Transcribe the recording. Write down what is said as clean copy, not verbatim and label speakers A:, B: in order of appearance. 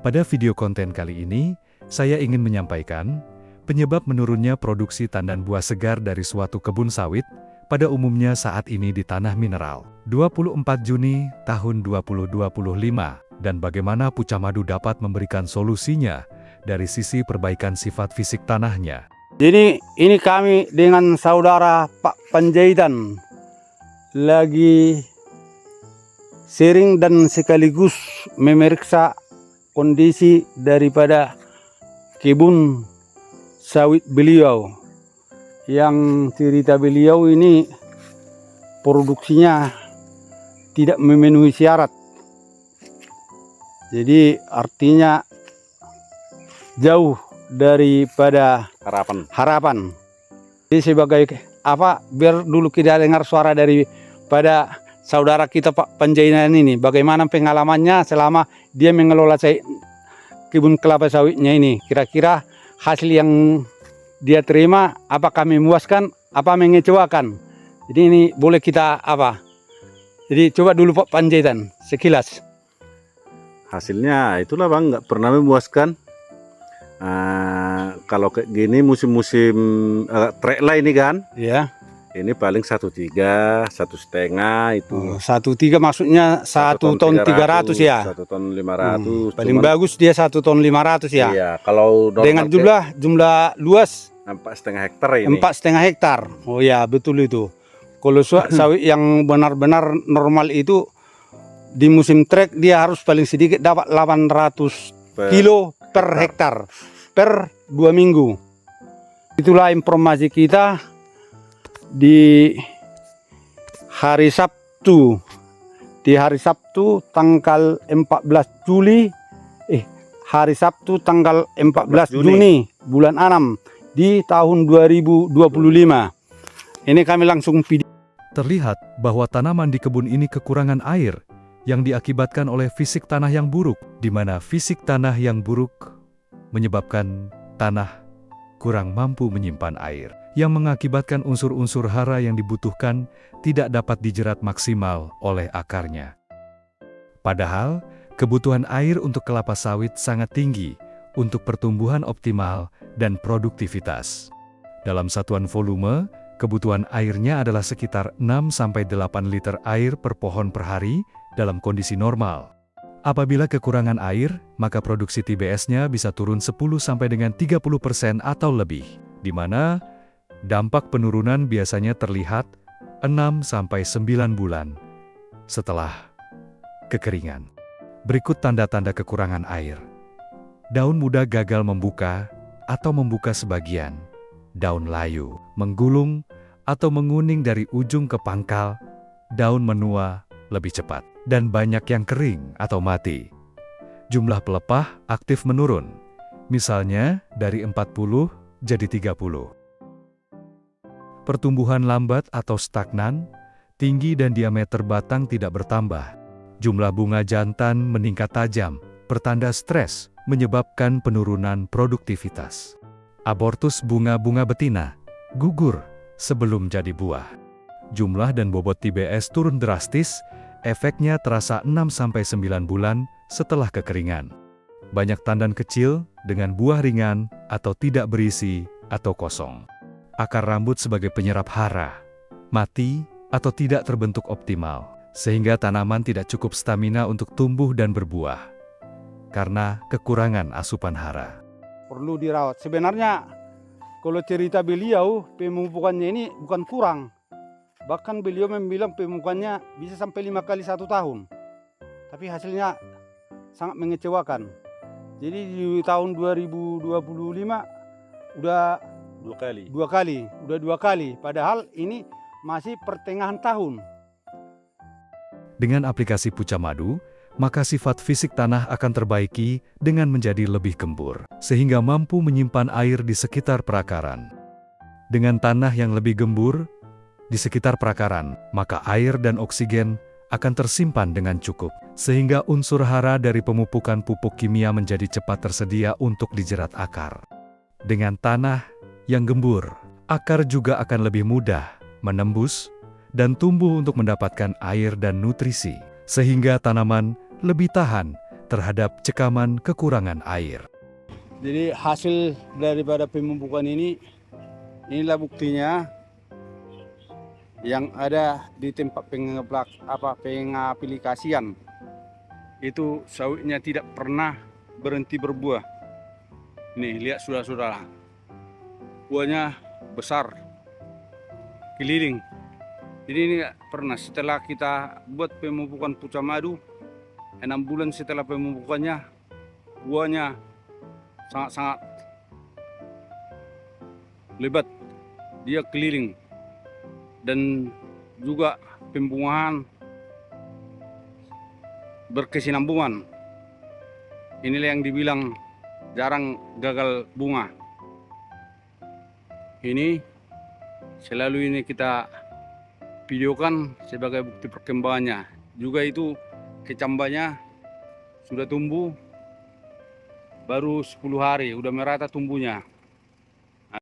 A: Pada video konten kali ini, saya ingin menyampaikan penyebab menurunnya produksi tandan buah segar dari suatu kebun sawit pada umumnya saat ini di tanah mineral. 24 Juni tahun 2025 dan bagaimana Pucamadu dapat memberikan solusinya dari sisi perbaikan sifat fisik tanahnya.
B: Jadi ini kami dengan saudara Pak Panjaitan lagi sharing dan sekaligus memeriksa kondisi daripada kebun sawit beliau, yang cerita beliau ini produksinya tidak memenuhi syarat. Jadi artinya jauh daripada harapan. Jadi sebagai apa, biar dulu kita dengar suara daripada saudara kita Pak Panjaitan ini, bagaimana pengalamannya selama dia mengelola kebun kelapa sawitnya ini. Kira-kira hasil yang dia terima apakah memuaskan, apa mengecewakan. Jadi ini boleh kita apa. Jadi coba dulu Pak Panjaitan sekilas.
C: Hasilnya itulah Bang, nggak pernah memuaskan. Kalau kayak gini musim-musim trek lah ini kan.
B: Ya.
C: Ini paling 1,3, 1,5 itu.
B: 1,3 maksudnya 1 ton 300 ya.
C: 1 ton 500.
B: Paling bagus dia 1 ton 500 ya.
C: Iya, kalau
B: dengan jumlah luas
C: 4,5 hektar ini.
B: 4,5 hektar. Oh ya, betul itu. Kalau sawit yang benar-benar normal itu di musim trek dia harus paling sedikit dapat 800 kilo per hektar per 2 minggu. Itulah informasi kita di hari Sabtu. Di hari Sabtu tanggal 14 Juli hari Sabtu tanggal 14 Juni bulan 6 di tahun 2025. Ini kami langsung video.
A: Terlihat bahwa tanaman di kebun ini kekurangan air yang diakibatkan oleh fisik tanah yang buruk, di mana fisik tanah yang buruk menyebabkan tanah kurang mampu menyimpan air, yang mengakibatkan unsur-unsur hara yang dibutuhkan tidak dapat dijerat maksimal oleh akarnya. Padahal, kebutuhan air untuk kelapa sawit sangat tinggi untuk pertumbuhan optimal dan produktivitas. Dalam satuan volume, kebutuhan airnya adalah sekitar 6-8 liter air per pohon per hari dalam kondisi normal. Apabila kekurangan air, maka produksi TBS-nya bisa turun 10-30% atau lebih, di mana dampak penurunan biasanya terlihat 6-9 bulan setelah kekeringan. Berikut tanda-tanda kekurangan air. Daun muda gagal membuka atau membuka sebagian. Daun layu, menggulung atau menguning dari ujung ke pangkal. Daun menua lebih cepat, dan banyak yang kering atau mati. Jumlah pelepah aktif menurun, misalnya dari 40 jadi 30. Pertumbuhan lambat atau stagnan, tinggi dan diameter batang tidak bertambah. Jumlah bunga jantan meningkat tajam, pertanda stres, menyebabkan penurunan produktivitas. Abortus bunga-bunga betina, gugur sebelum jadi buah. Jumlah dan bobot TBS turun drastis, efeknya terasa 6-9 bulan setelah kekeringan. Banyak tandan kecil dengan buah ringan atau tidak berisi atau kosong. Akar rambut sebagai penyerap hara, mati atau tidak terbentuk optimal, sehingga tanaman tidak cukup stamina untuk tumbuh dan berbuah karena kekurangan asupan hara.
B: Perlu dirawat. Sebenarnya kalau cerita beliau, pemupukannya ini bukan kurang. Bahkan beliau membilang pemupukannya bisa sampai 5 kali 1 tahun. Tapi hasilnya sangat mengecewakan. Jadi di tahun 2025 udah 2 kali. Padahal ini masih pertengahan tahun.
A: Dengan aplikasi Pucamadu, maka sifat fisik tanah akan terbaiki dengan menjadi lebih gembur, sehingga mampu menyimpan air di sekitar perakaran. Dengan tanah yang lebih gembur di sekitar perakaran, maka air dan oksigen akan tersimpan dengan cukup, sehingga unsur hara dari pemupukan pupuk kimia menjadi cepat tersedia untuk dijerat akar. Dengan tanah yang gembur, akar juga akan lebih mudah menembus dan tumbuh untuk mendapatkan air dan nutrisi, sehingga tanaman lebih tahan terhadap cekaman kekurangan air.
B: Jadi hasil daripada pemupukan ini, inilah buktinya yang ada di tempat pengaplikasian. Itu sawitnya tidak pernah berhenti berbuah. Nih lihat saudara-saudara, buahnya besar, keliling. Jadi ini nggak pernah, setelah kita buat pemupukan pucah madu, 6 bulan setelah pemupukannya, buahnya sangat-sangat lebat, dia keliling, dan juga pembungaan berkesinambungan. Inilah yang dibilang jarang gagal bunga. Ini selalu ini kita videokan sebagai bukti perkembangannya. Juga itu kecambahnya sudah tumbuh baru 10 hari, udah merata tumbuhnya.